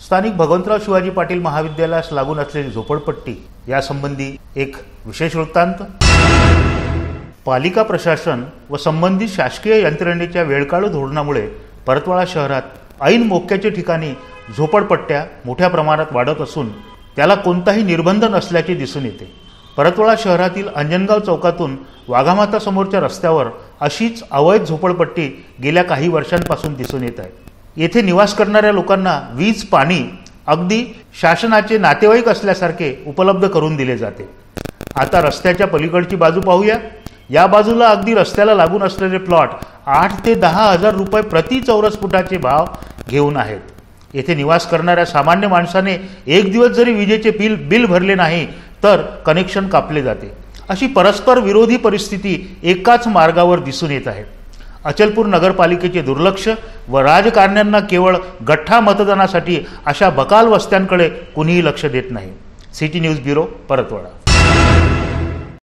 स्थानिक भगवंतराव शिवाजी पाटील महाविद्यालयास लागून असलेली झोपडपट्टी यासंबंधी एक विशेष वृत्तांत। पालिका प्रशासन व संबंधित शासकीय यंत्रणेच्या वेळकाळू धोरणामुळे परतवाडा शहरात ऐन मोक्याच्या ठिकाणी झोपडपट्ट्या मोठ्या प्रमाणात वाढत असून त्याला कोणताही निर्बंध नसल्याचे दिसून येते। परतवाडा शहरातील अंजनगाव चौकातून वाघामाता समोरच्या रस्त्यावर अशीच अवैध झोपडपट्टी गेल्या काही वर्षांपासून दिसून येत आहे। येथे निवास करणाऱ्या लोकांना वीज, पाणी अगदी शासनाचे नातेवाईक असल्यासारखे उपलब्ध करून दिले जाते। आता रस्त्याच्या पलीकडची बाजू पाहूया। या बाजूला अगदी रस्त्याला लागून असलेले प्लॉट 8 ते 10 हजार रुपये प्रति चौरस फुटाचे भाव घेऊन आहेत। येथे निवास करणाऱ्या सामान्य माणसाने एक दिवस जरी विजेचे बिल भरले नाही तर कनेक्शन कापले जाते। अशी परस्पर विरोधी परिस्थिती एकाच मार्गावर दिसून येत आहे। अचलपूर नगरपालिकेचे दुर्लक्ष व राजकारण्यांना केवळ गठ्ठा मतदानासाठी अशा बकाल वस्त्यांकडे कुणीही लक्ष देत नाही। City news bureau, Paratwada.